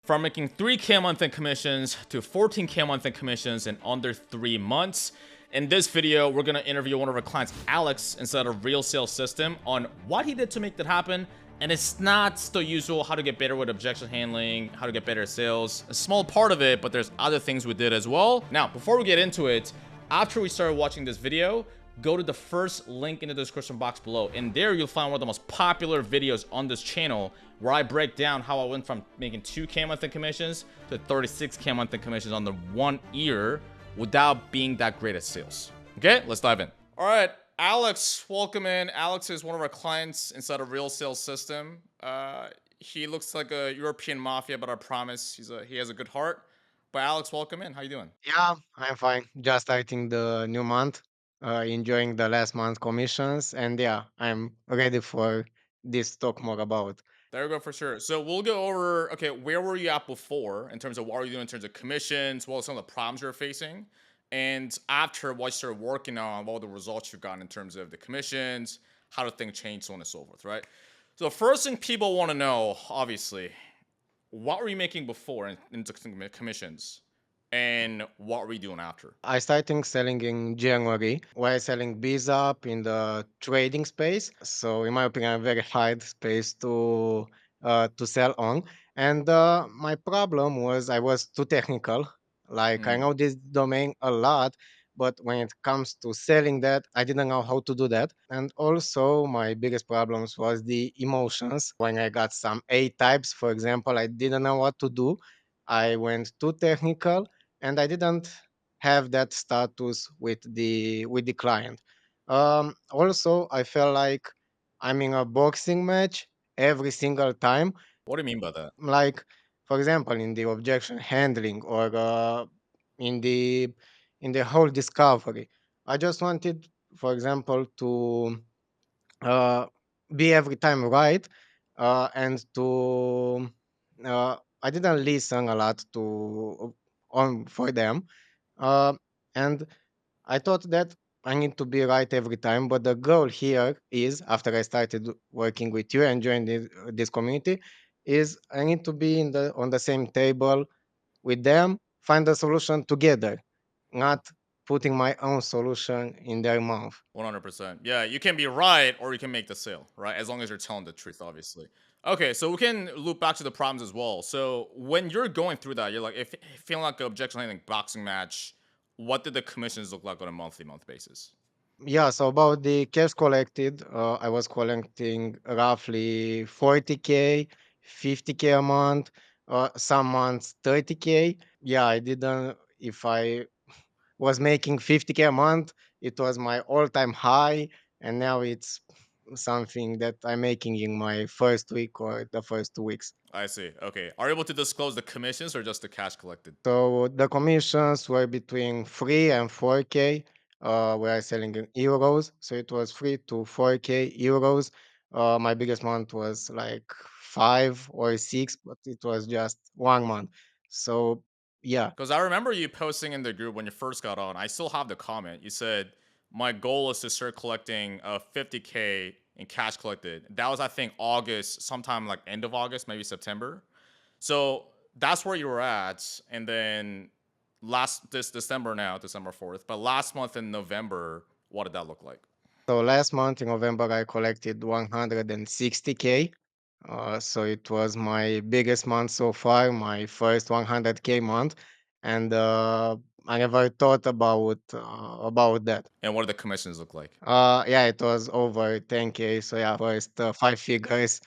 from making 3K a month in commissions to 14K a month in commissions in under 3 months. In this video, we're going to interview one of our clients, Alex, inside of Real Sales System on what he did to make that happen. And it's not the usual how to get better with objection handling, how to get better at sales. A small part of it, but there's other things we did as well. Now, before we get into it, after we started watching this video, go to the first link in the description box below. And there you'll find one of the most popular videos on this channel where I break down how I went from making 2K a month in commissions to 36K a month in commissions on the 1 year without being that great at sales. Okay, let's dive in. All right, Alex, welcome in. Alex is one of our clients inside of Real Sales System. He looks like a European mafia, but I promise he has a good heart. But Alex, welcome in. How you doing? Yeah, I'm fine. Just starting the new month, enjoying the last month commissions, and yeah, I'm ready for this to talk more about. There we go for sure. So we'll go over, okay, where were you at before in terms of what are you doing in terms of commissions, what are some of the problems you're facing, and after what you started working on, what were the results you got in terms of the commissions, how do things change, so on and so forth, right? So the first thing people want to know, obviously, what were you making before in terms of commissions, and what were you doing after? I started selling in January, while selling bees up in the trading space. So, in my opinion, a very hard space to sell on. And my problem was I was too technical. Like I Mm, know this domain a lot, but when it comes to selling that, I didn't know how to do that. And also, my biggest problems was the emotions. When I got some A types, for example, I didn't know what to do. I went too technical and I didn't have that status with the client. Also, I felt like I'm in a boxing match every single time. what do you mean by that? Like, for example, in the objection handling or in the in the whole discovery, I just wanted, for example, to uh, be every time right, and to I didn't listen a lot to on for them, uh, and I thought that I need to be right every time. But the goal here is, after I started working with you and joined this community, is I need to be in the on the same table with them, find a solution together, not putting my own solution in their mouth. 100%. Yeah, you can be right or you can make the sale, right? As long as you're telling the truth, obviously. Okay, so we can loop back to the problems as well. So when you're going through that, you're like, if feeling like an objection handling boxing match, what did the commissions look like on a month basis? Yeah, so about the cash collected, I was collecting roughly 40K, 50K a month, some months 30K. Yeah, I didn't, if I was making 50K a month, it was my all-time high, and now it's something that I'm making in my first week or the first 2 weeks. I see. Okay. Are you able to disclose the commissions or just the cash collected? So the commissions were between 3 and 4K. We are selling in euros, so it was 3 to 4K euros. My biggest month was like 5 or 6, but it was just 1 month. So yeah, Because I remember you posting in the group when you first got on. I still have the comment. You said, my goal is to start collecting 50K in cash collected. That was, I think, August, sometime like end of August, maybe September. So that's where you were at. And then this December now, December 4th, but last month in November, what did that look like? so last month in November I collected 160K. So it was my biggest month so far, my first 100K month, and I never thought about that. And what did the commissions look like? Yeah, it was over 10K. So yeah, first 5 figures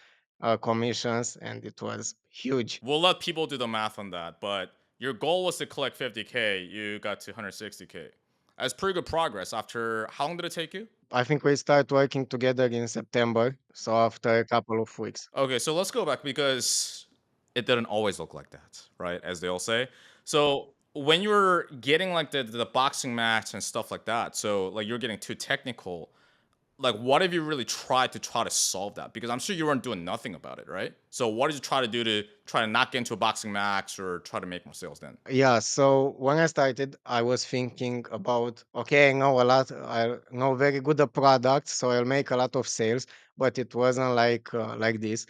commissions, and it was huge. We'll let people do the math on that, but your goal was to collect 50K. You got to 160K. That's pretty good progress. After how long did it take you? I think we start working together in September. So after a couple of weeks. Okay, so let's go back because it didn't always look like that, right? As they all say. So when you were getting like the boxing match and stuff like that, so like you're getting too technical, like what have you really tried to solve that? Because I'm sure you weren't doing nothing about it, right? So what did you try to do to try to not get into a boxing match or try to make more sales then? Yeah, so when I started, I was thinking about, okay, I know a lot, I know very good the product, so I'll make a lot of sales, but it wasn't like this.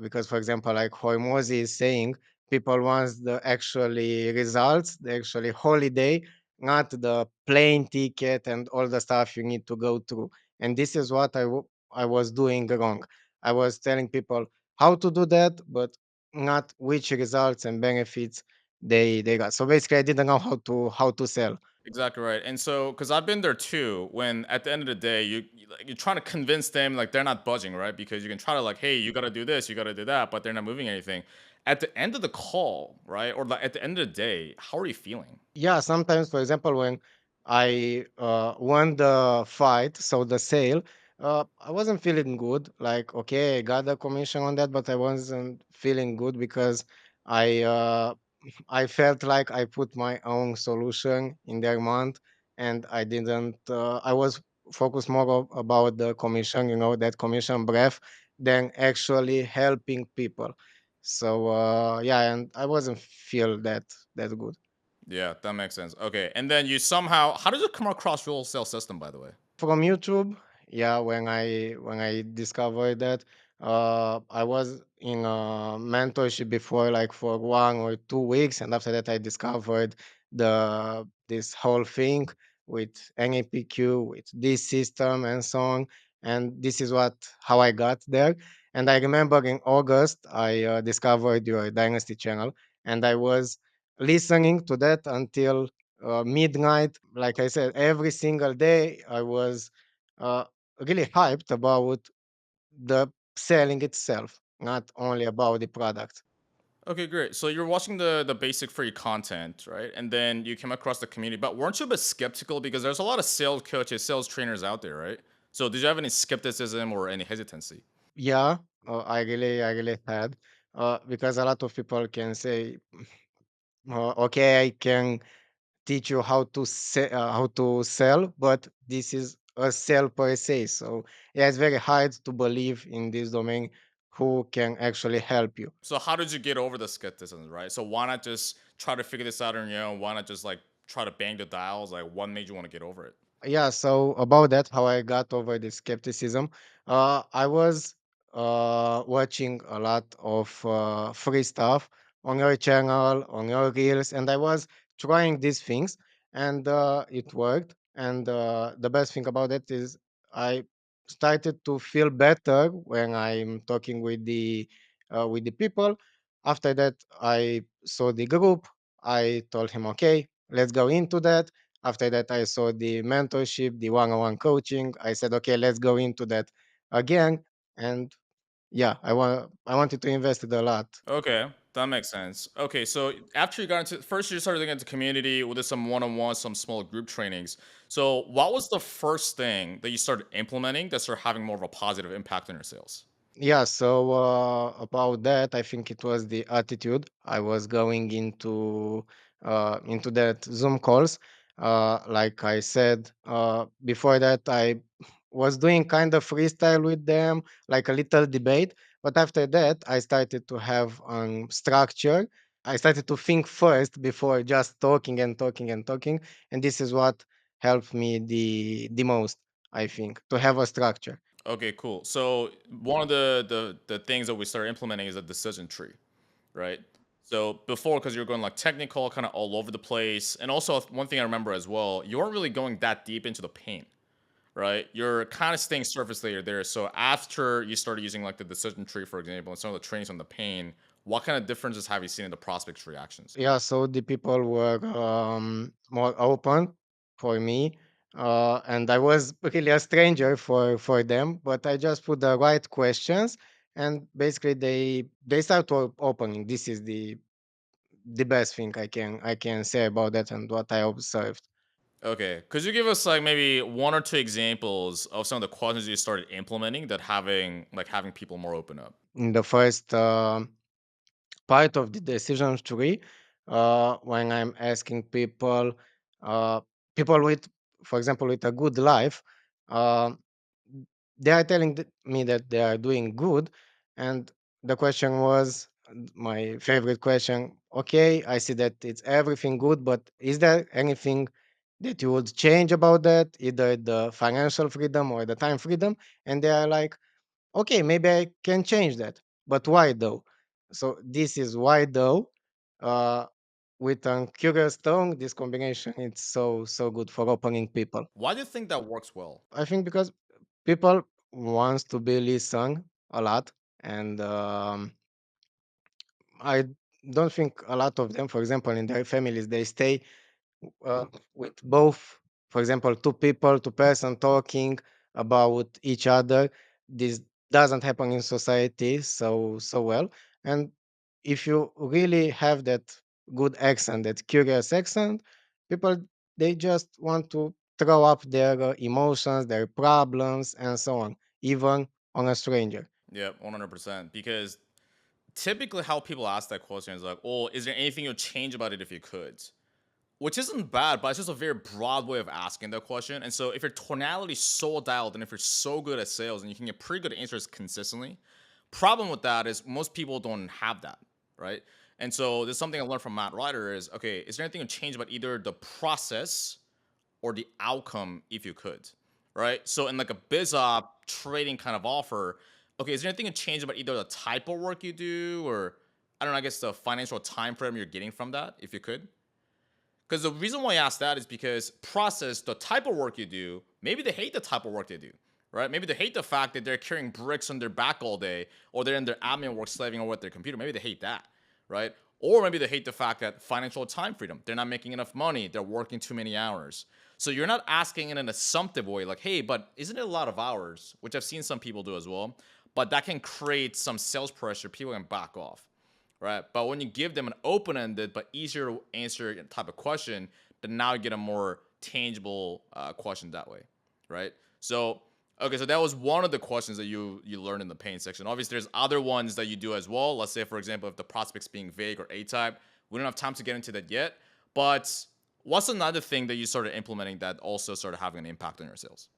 Because, for example, like Hormozy is saying, People wants the actually results, the actually holiday, not the plane ticket and all the stuff you need to go through. And this is what I was doing wrong. I was telling people how to do that, but not which results and benefits they got. So basically, I didn't know how to sell. Exactly right. And so, because I've been there too, when at the end of the day, you're trying to convince them like they're not budging, right? Because you can try to like, hey, you got to do this, you got to do that, but they're not moving anything. At the end of the call, right, or like at the end of the day, how are you feeling? Yeah, sometimes, for example, when I won the fight, so the sale, I wasn't feeling good. Like, okay, I got the commission on that, but I wasn't feeling good because I I felt like I put my own solution in their month, and I didn't. I was focused more about the commission, that commission breath, than actually helping people. So yeah, and I wasn't feel that good. Yeah, that makes sense. Okay, and then you somehow, how does it come across your sales system, by the way? From YouTube, yeah, when I discovered that, I was in a mentorship before, like for 1 or 2 weeks, and after that, I discovered this whole thing with NAPQ, with this system, and so on. And this is what how I got there. And I remember in August, I discovered your Dynasty channel, and I was listening to that until midnight. Like I said, every single day I was uh, really hyped about the selling itself, not only about the product. Okay, great. So you're watching the basic free content, right? And then you came across the community, but weren't you a bit skeptical because there's a lot of sales coaches, sales trainers out there, right? So did you have any skepticism or any hesitancy? Yeah, I really had, because a lot of people can say, okay, I can teach you how to sell, but this is a sell per se. So yeah, it's very hard to believe in this domain who can actually help you. So how did you get over the skepticism, right? So why not just try to figure this out on your own? Why not just like try to bang the dials? Like what made you want to get over it? Yeah, so about that, how I got over the skepticism, I was watching a lot of free stuff on your channel, on your reels, and I was trying these things, and it worked. And the best thing about it is I started to feel better when I'm talking with the people. After that, I saw the group. I told him, okay, let's go into that. After that, I saw the mentorship, the one-on-one coaching. I said, okay, let's go into that again. And yeah, I wanted to invest it a lot. Okay, that makes sense. Okay, so after you got into first, you started getting into community with some one-on-one, some small group trainings. So, what was the first thing that you started implementing that started having more of a positive impact on your sales? Yeah, so about that, I think it was the attitude. I was going into that Zoom calls. Like I said before that, I was doing kind of freestyle with them, like a little debate. But after that, I started to have structure. I started to think first before just talking and talking and talking, and this is what helped me the most. I think to have a structure. Okay, cool. So, one of the things that we started implementing is a decision tree, right? So before, because you're going like technical, kind of all over the place, and also one thing I remember as well, you weren't really going that deep into the pain, right? You're kind of staying surface layer there. So after you started using like the decision tree, for example, and some of the trainings on the pain, what kind of differences have you seen in the prospects' reactions? Yeah, so the people were more open for me, and I was really a stranger for them. But I just put the right questions, and basically they start to opening. This is the best thing I can say about that and what I observed. Okay, could you give us like maybe one or two examples of some of the questions you started implementing that having people more open up? In the first part of the decision tree, when I'm asking uh, people with, for example, with a good life, uh, they are telling me that they are doing good, and the question was my favorite question. Okay, I see that it's everything good, but is there anything that you would change about that, either the financial freedom or the time freedom? And they are like, okay, maybe I can change that, but why though? So this is why though. uh, with a curious tone, this combination it's so good for opening people. Why do you think that works well? I think because people wants to be listened a lot, and I don't think a lot of them, for example, in their families, they stay with both, for example, two people, two person talking about each other. This doesn't happen in society so well. And if you really have that good accent, that curious accent, people they just want to throw up their emotions, their problems, and so on, even on a stranger. Yeah, 100%. Because typically how people ask that question is like, oh, is there anything you'd change about it if you could? Which isn't bad, but it's just a very broad way of asking that question. And so if your tonality is so dialed and if you're so good at sales and you can get pretty good answers consistently, problem with that is most people don't have that, right? And so there's something I learned from Matt Ryder is, okay, is there anything to change about either the process or the outcome if you could, right? So in like a biz op trading kind of offer, okay, is there anything to change about either the type of work you do or I don't know, I guess the financial time frame you're getting from that if you could? Because the reason why I ask that is because process, the type of work you do, maybe they hate the type of work they do, right? Maybe they hate the fact that they're carrying bricks on their back all day or they're in their admin work slaving over at their computer. Maybe they hate that, right? Or maybe they hate the fact that financial time freedom, they're not making enough money, they're working too many hours. So you're not asking in an assumptive way, like, hey, but isn't it a lot of hours? Which I've seen some people do as well. But that can create some sales pressure. People can back off, right? But when you give them an open-ended but easier to answer type of question, then now you get a more tangible question that way, right? So okay, so that was one of the questions that you learned in the pain section. Obviously, there's other ones that you do as well. Let's say, for example, if the prospect's being vague or A-type, we don't have time to get into that yet. But what's another thing that you started implementing that also started having an impact on your sales?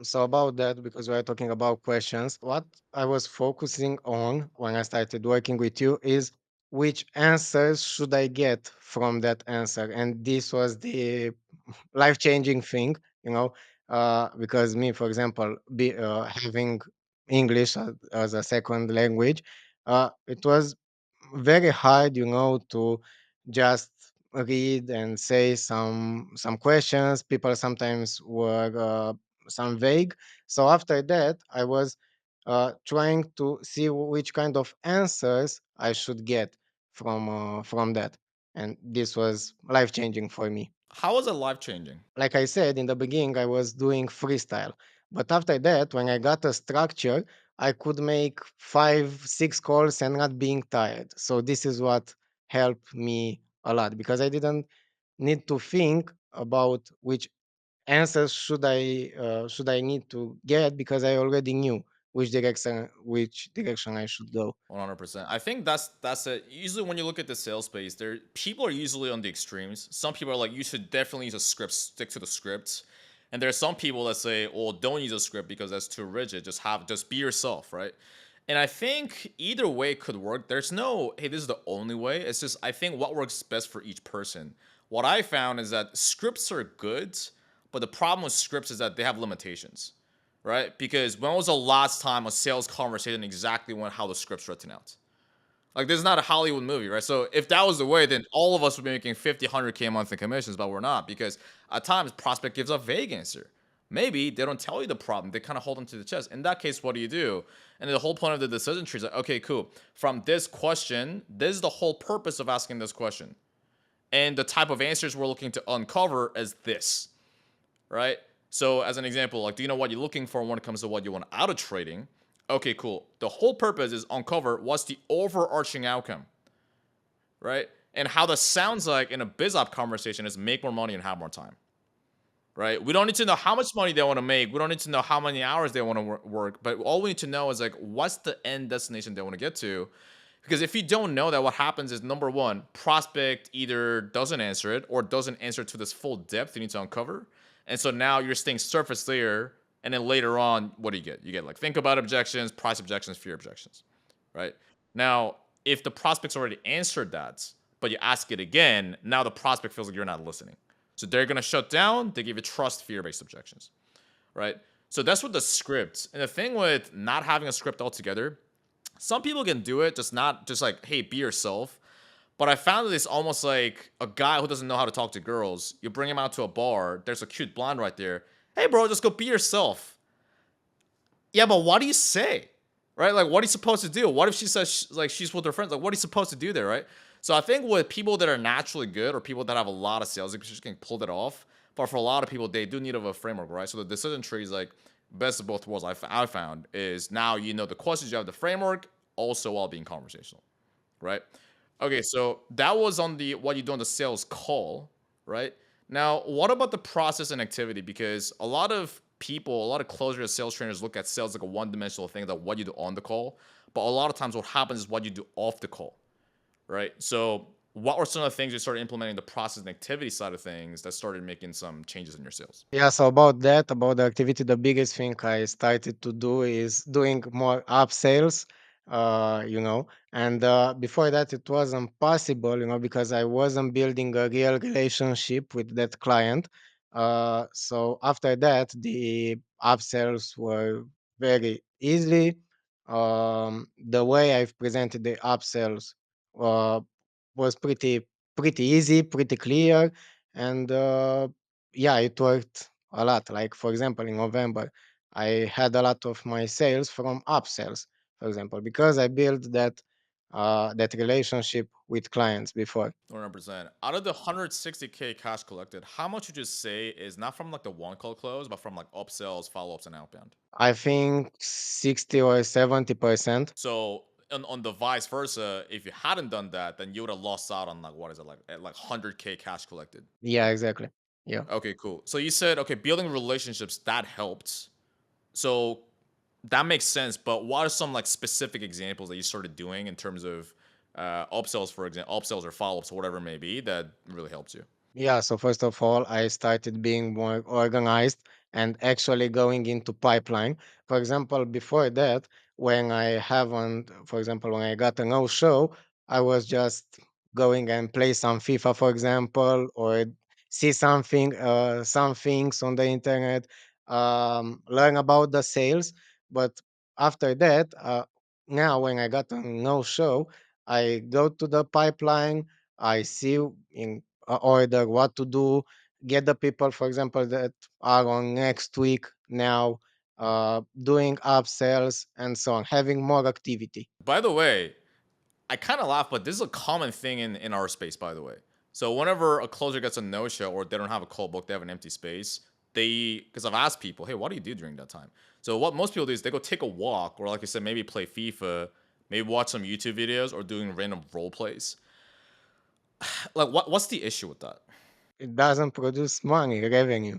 So about that, because we are talking about questions, what I was focusing on when I started working with you is which answers should I get from that answer, and this was the life-changing thing, because me, for example, having English as a second language, it was very hard, to just read and say some questions. People sometimes were some vague. So after that, I was trying to see which kind of answers I should get from that, and this was life changing for me. How was it life changing? Like I said in the beginning, I was doing freestyle. But after that, when I got a structure, I could make 5, 6 calls and not being tired. So this is what helped me a lot because I didn't need to think about which answers should I need to get because I already knew which direction I should go. 100%. I think that's it. Usually, when you look at the sales space, there people are usually on the extremes. Some people are like, you should definitely use a script, stick to the script, and there are some people that say, "Oh, don't use a script because that's too rigid. Just be yourself," right? And I think either way could work. There's no, hey, this is the only way. It's just I think what works best for each person. What I found is that scripts are good, but the problem with scripts is that they have limitations, right? Because when was the last time a sales conversation exactly went how the script's written out? Like, this is not a Hollywood movie, right? So if that was the way, then all of us would be making 50, 100K a month in commissions, but we're not because at times prospect gives a vague answer. Maybe they don't tell you the problem. They kind of hold them to the chest. In that case, what do you do? And the whole point of the decision tree is like, okay, cool. From this question, this is the whole purpose of asking this question. And the type of answers we're looking to uncover is this, right? So as an example, like, do you know what you're looking for when it comes to what you want out of trading? Okay, cool. The whole purpose is uncover what's the overarching outcome, right? And how that sounds like in a biz op conversation is make more money and have more time, right? We don't need to know how much money they want to make. We don't need to know how many hours they want to work. But all we need to know is like, what's the end destination they want to get to? Because if you don't know that, what happens is number one, prospect either doesn't answer it or doesn't answer to this full depth you need to uncover. And so now you're staying surface layer. And then later on, what do you get? You get like think about objections, price objections, fear objections, right? Now, if the prospect's already answered that, but you ask it again, now the prospect feels like you're not listening. So they're going to shut down. They give you trust, fear based objections, right? So that's what the script. And the thing with not having a script altogether, some people can do it, just not just like, hey, be yourself. But I found that it's almost like a guy who doesn't know how to talk to girls. You bring him out to a bar. There's a cute blonde right there. Hey, bro, just go be yourself. Yeah, but what do you say? Right? Like, what are you supposed to do? What if she says like she's with her friends? Like, what are you supposed to do there? Right? So I think with people that are naturally good or people that have a lot of sales experience can pull that off. But for a lot of people, they do need of a framework, right? So the decision tree is like best of both worlds. I found is now you know the questions, you have the framework, also while being conversational, right? Okay, so that was on the what you do on the sales call, right? Now, what about the process and activity? Because a lot of people, a lot of closer sales trainers look at sales like a one-dimensional thing, that what you do on the call. But a lot of times what happens is what you do off the call, right? So what were some of the things you started implementing the process and activity side of things that started making some changes in your sales? Yeah, so about that, about the activity, the biggest thing I started to do is doing more upsells, and before that it wasn't possible, because I wasn't building a real relationship with that client. So after that, the upsells were very easy. The way I've presented the upsells uh, was pretty easy, pretty clear, and yeah, it worked a lot. Like for example, in November, I had a lot of my sales from upsells, for example, because I built that relationship with clients before. 100%. Out of the 160K cash collected, how much would you say is not from like the one call close, but from like upsells, follow ups, and outbound? I think 60 or 70%. So on the vice versa, if you hadn't done that, then you would have lost out on like what is it like at like 100K cash collected. Yeah, exactly. Yeah. Okay, cool. So you said okay, building relationships that helped. So that makes sense. But what are some like specific examples that you started doing in terms of upsells, for example, upsells or follow ups or whatever it may be that really helps you? Yeah, so first of all, I started being more organized and actually going into pipeline. For example, before that, for example, when I got a no show, I was just going and play some FIFA, for example, or see some things on the internet, learn about the sales. But after that, now when I got a no show, I go to the pipeline. I see in order what to do, get the people, for example, that are on next week now, doing upsells and so on, having more activity. By the way, I kind of laugh, but this is a common thing in our space, by the way. So whenever a closer gets a no show or they don't have a call book, they have an empty space. Because I've asked people, hey, what do you do during that time? So what most people do is they go take a walk, or like I said, maybe play FIFA, maybe watch some YouTube videos, or doing random role plays. Like, what's the issue with that? It doesn't produce money, revenue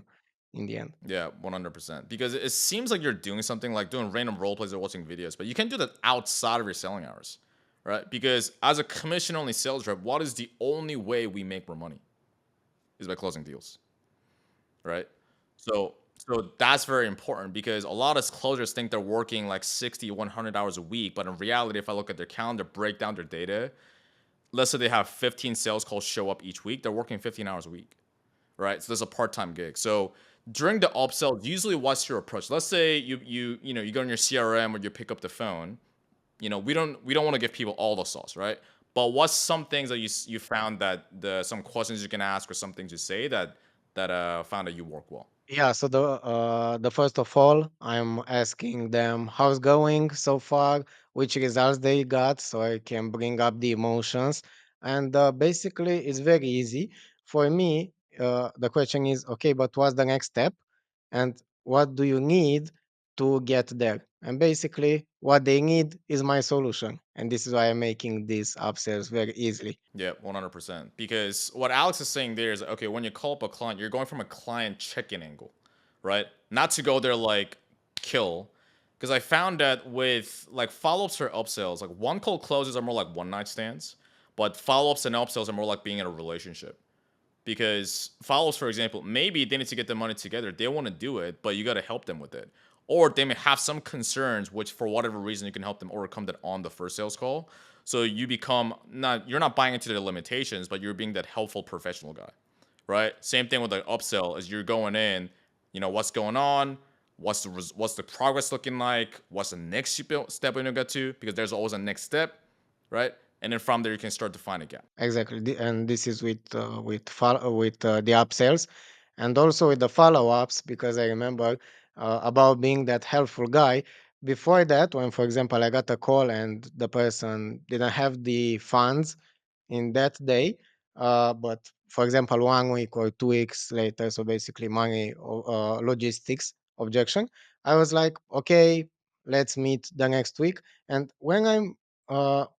in the end. Yeah, 100%. Because it seems like you're doing something like doing random role plays or watching videos, but you can do that outside of your selling hours, right? Because as a commission only sales rep, what is the only way we make more money? Is by closing deals, right? So that's very important because a lot of closers think they're working like 60, 100 hours a week, but in reality, if I look at their calendar, break down their data, let's say they have 15 sales calls show up each week, they're working 15 hours a week, right? So there's a part-time gig. So during the upsell, usually what's your approach? Let's say you go in your CRM or you pick up the phone. We don't want to give people all the sauce, right? But what's some things that you found that some questions you can ask or some things you say that found that you work well? Yeah, so the first of all, I'm asking them how's going so far, which results they got, so I can bring up the emotions. And basically, it's very easy for me. The question is, okay, but what's the next step, and what do you need to get there? And basically, what they need is my solution, and this is why I'm making these upsells very easily. Yeah, 100%. Because what Alex is saying there is okay, when you call up a client, you're going from a client check-in angle, right? Not to go there like kill. Because I found that with like follow-ups or upsells, like one call closes are more like one night stands, but follow-ups and upsells are more like being in a relationship. Because follow-ups, for example, maybe they need to get the money together. They want to do it, but you got to help them with it. Or they may have some concerns, which for whatever reason you can help them overcome that on the first sales call. So you become you're not buying into their limitations, but you're being that helpful professional guy, right? Same thing with the upsell as you're going in, what's going on, what's the progress looking like, what's the next step we're gonna get to, because there's always a next step, right? and then from there you can start to find a gap. Exactly, and this is with the upsells, and also with the follow-ups, because I remember about being that helpful guy. Before that, when for example I got a call and the person didn't have the funds in that day, but for example 1 week or 2 weeks later, so basically money or logistics objection, I was like, okay, let's meet the next week. And when I'm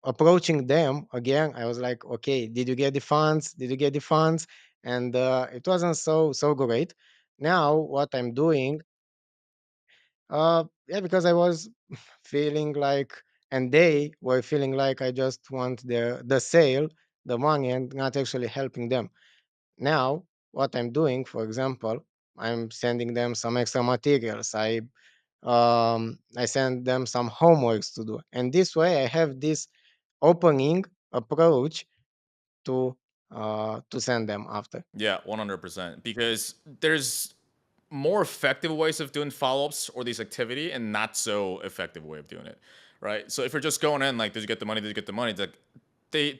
approaching them again, I was like, okay, did you get the funds? Did you get the funds? And it wasn't so great. Now what I'm doing, yeah, because I was feeling like, and they were feeling like I just want the sale, the money, and not actually helping them. Now what I'm doing, for example, I'm sending them some extra materials. I send them some homeworks to do, and this way I have this opening approach to send them after. Yeah, 100%. Because there's more effective ways of doing follow-ups or these activity and not so effective way of doing it, right? So if you're just going in like, did you get the money? Did you get the money? It's like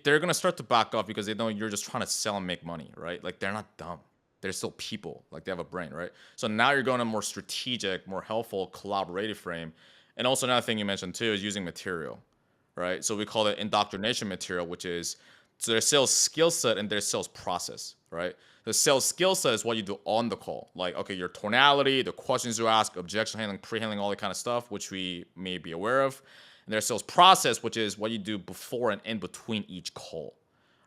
they're gonna start to back off because they know you're just trying to sell and make money, right? Like they're not dumb. They're still people. Like they have a brain, right? So now you're going a more strategic, more helpful, collaborative frame. And also another thing you mentioned too is using material, right? So we call it indoctrination material, which is so their sales skill set and their sales process, right? The sales skill set is what you do on the call, like okay, your tonality, the questions you ask, objection handling, pre-handling, all that kind of stuff, which we may be aware of, and their sales process, which is what you do before and in between each call,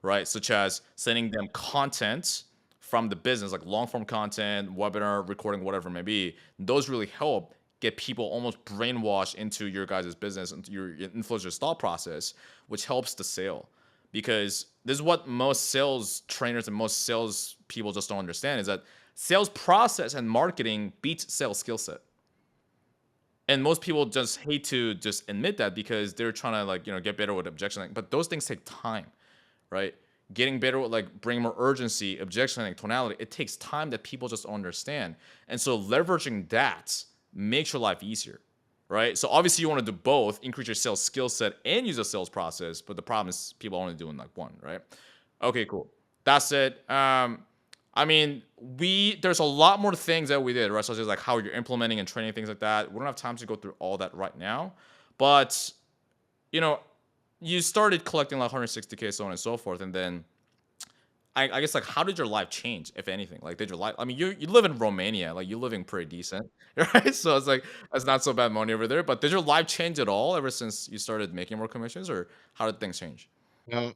right? Such as sending them content from the business, like long form content, webinar, recording, whatever it may be. Those really help get people almost brainwashed into your guys' business and your influencer's thought process, which helps the sale. Because this is what most sales trainers and most sales people just don't understand is that sales process and marketing beats sales skill set. And most people just hate to just admit that because they're trying to like, get better with objection. But those things take time, right? Getting better with like bring more urgency, objection, like tonality, it takes time that people just don't understand. And so leveraging that makes your life easier, right? So obviously you want to do both, increase your sales skill set and use a sales process, but the problem is people only doing like one, right? Okay, cool. That's it. I mean, there's a lot more things that we did, right? Such as like how you're implementing and training things like that. We don't have time to go through all that right now, but you know, you started collecting like 160K, so on and so forth, and then I guess like how did your life change, if anything? Like, did your life? I mean, you live in Romania, like you're living pretty decent, right? So it's like that's not so bad money over there. But did your life change at all ever since you started making more commissions, or how did things change?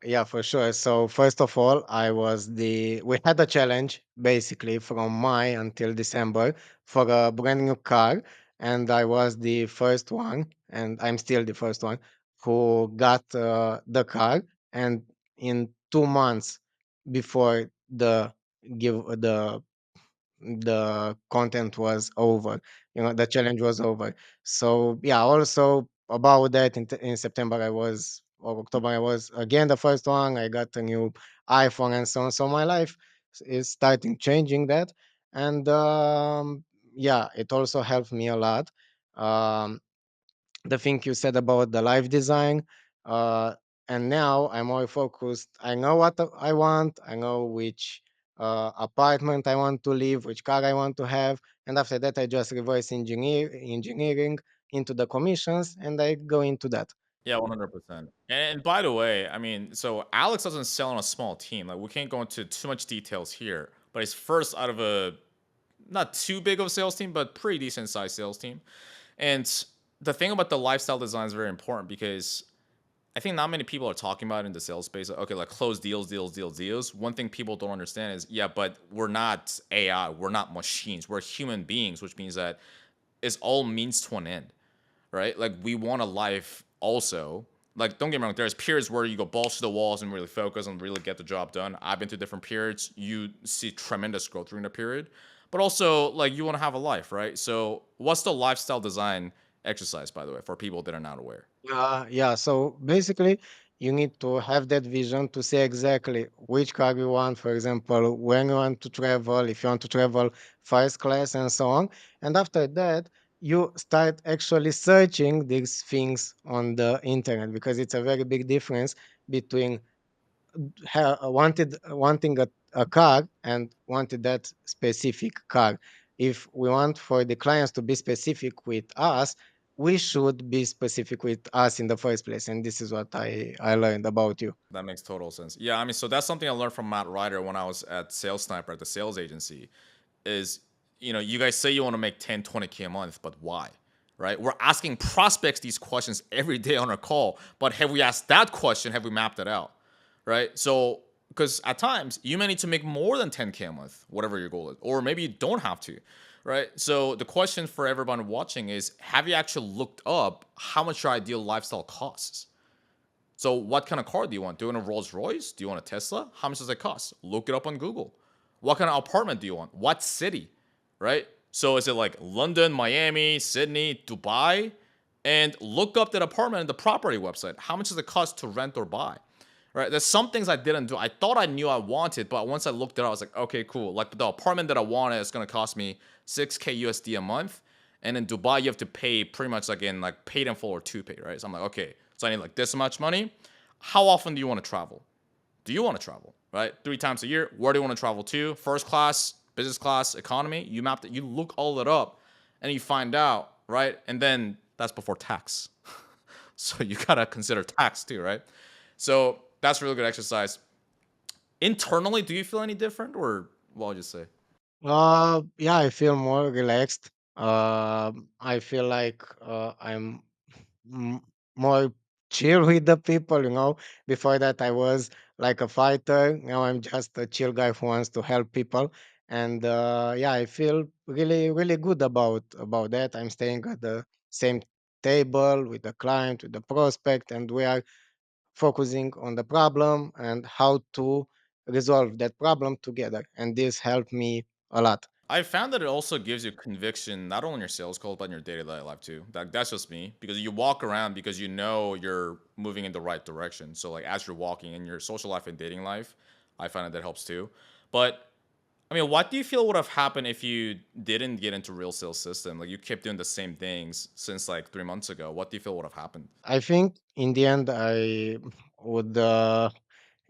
Yeah, for sure. So first of all, we had a challenge basically from May until December for a brand new car, and I was the first one, and I'm still the first one who got the car. And in 2 months before the content was over, the challenge was over. So yeah, also about that in September I was, or October I was again the first one. I got a new iPhone and so on. So my life is starting changing that. And yeah, it also helped me a lot. um, the thing you said about the live design, uh, and now I'm more focused. I know what I want. I know which apartment I want to live, which car I want to have, and after that I just reverse engineering into the commissions, and I go into that. Yeah, 100%. And by the way, I mean, so Alex doesn't sell on a small team. Like, we can't go into too much details here, but he's first out of a not too big of a sales team, but pretty decent sized sales team. And the thing about the lifestyle design is very important because I think not many people are talking about it in the sales space. Like, okay, like close deals, deals, deals, deals. One thing people don't understand is, yeah, but we're not AI. We're not machines. We're human beings, which means that it's all means to an end, right? Like we want a life also. Like, don't get me wrong, there's periods where you go balls to the walls and really focus and really get the job done. I've been to different periods. You see tremendous growth during the period. But also, like, you want to have a life, right? So what's the lifestyle design exercise, by the way, for people that are not aware? Yeah. So basically, you need to have that vision to see exactly which car you want. For example, when you want to travel, if you want to travel first class, and so on. And after that, you start actually searching these things on the internet, because it's a very big difference between wanting a car and wanted that specific car. If we want for the clients to be specific with us, we should be specific with us in the first place. And this is what I learned about you. That makes total sense. Yeah, I mean, so that's something I learned from Matt Ryder when I was at Sales Sniper at the sales agency. Is, you guys say you want to make 10, 20K a month, but why? Right? We're asking prospects these questions every day on our call, but have we asked that question? Have we mapped it out? Right? So, because at times you may need to make more than 10K a month, whatever your goal is, or maybe you don't have to. Right? So the question for everyone watching is, have you actually looked up how much your ideal lifestyle costs? So what kind of car do you want? Do you want a Rolls Royce? Do you want a Tesla? How much does it cost? Look it up on Google. What kind of apartment do you want? What city? Right? So is it like London, Miami, Sydney, Dubai? And look up that apartment in the property website. How much does it cost to rent or buy? Right? There's some things I didn't do. I thought I knew I wanted, but once I looked it up, I was like, okay, cool. Like the apartment that I wanted is gonna cost me 6K USD a month. And in Dubai, you have to pay pretty much like in like paid in full or to pay, right? So I'm like, okay, so I need like this much money. How often do you want to travel? Do you want to travel, right? 3 times a year. Where do you want to travel to? First class, business class, economy. You map it, you look all that up and you find out, right? And then that's before tax. So you gotta consider tax too, right? So that's a really good exercise. Internally, do you feel any different, or what would you say? Yeah, I feel more relaxed. I feel like I'm m- more chill with the people. Before that, I was like a fighter. Now I'm just a chill guy who wants to help people. And yeah, I feel really, really good about that. I'm staying at the same table with the client, with the prospect, and we are focusing on the problem and how to resolve that problem together. And this helped me a lot. I found that it also gives you conviction, not only in your sales calls, but in your day-to-day life too. That's just me, because you walk around because you know you're moving in the right direction. So like as you're walking in your social life and dating life, I find that helps too. But I mean, what do you feel would have happened if you didn't get into real sales system? Like you kept doing the same things since like 3 months ago. What do you feel would have happened? I think in the end, I would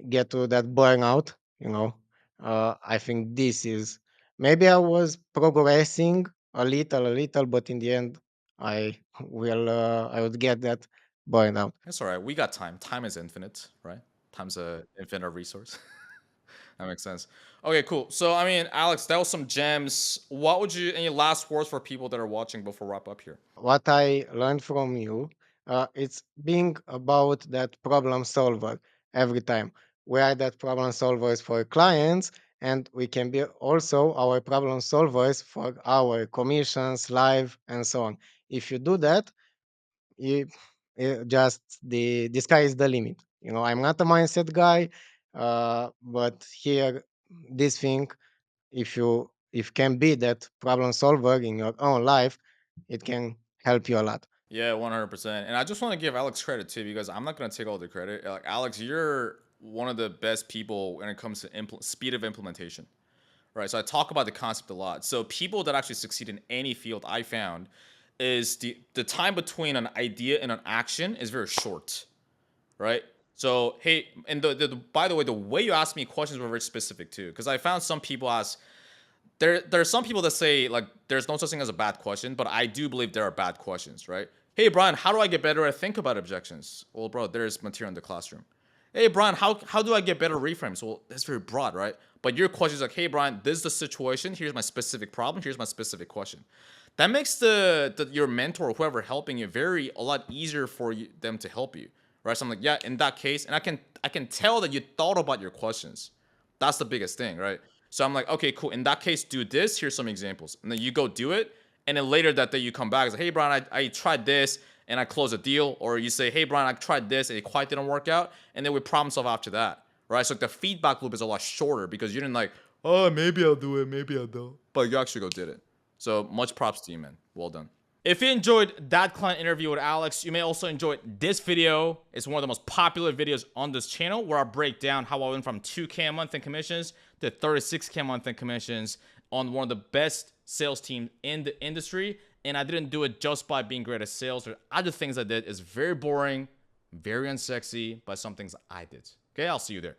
get to that burnout. You know, I think this is maybe I was progressing a little, but in the end, I would get that burnout. It's all right. We got time. Time is infinite, right? Time's a infinite resource. That makes sense. Okay, cool. So, I mean, Alex, that was some gems. What would you, any last words for people that are watching before we wrap up here? What I learned from you, it's being about that problem solver every time. We are that problem solvers for clients, and we can be also our problem solvers for our commissions, live, and so on. If you do that, you, just the sky is the limit. I'm not a mindset guy, but here, this thing, if can be that problem solver in your own life, it can help you a lot. Yeah, 100%. And I just want to give Alex credit too, because I'm not going to take all the credit. Like, Alex, you're one of the best people when it comes to speed of implementation, right? So I talk about the concept a lot. So people that actually succeed in any field I found is the time between an idea and an action is very short, right? So hey, and by the way, the way you asked me questions were very specific too, because I found some people ask there's some people that say like there's no such thing as a bad question, but I do believe there are bad questions, right? Hey Brian, how do I get better at think about objections? Well, bro, there's material in the classroom. Hey Brian, how do I get better reframes? Well, that's very broad, right? But your question is like, hey Brian, this is the situation. Here's my specific problem. Here's my specific question. That makes the your mentor or whoever helping you a lot easier for them to help you, right? So I'm like, yeah, in that case, and I can tell that you thought about your questions. That's the biggest thing, right? So I'm like, okay, cool. In that case, do this. Here's some examples. And then you go do it. And then later that day you come back and say, hey, Brian, I tried this and I closed a deal. Or you say, hey, Brian, I tried this and it quite didn't work out. And then we problem solve after that, right? So like the feedback loop is a lot shorter because you didn't like, oh, maybe I'll do it. Maybe I don't. But you actually go did it. So much props to you, man. Well done. If you enjoyed that client interview with Alex, you may also enjoy this video. It's one of the most popular videos on this channel where I break down how I went from 2K a month in commissions to 36K a month in commissions on one of the best sales teams in the industry. And I didn't do it just by being great at sales. There are other things I did. It's very boring, very unsexy, but some things I did. Okay, I'll see you there.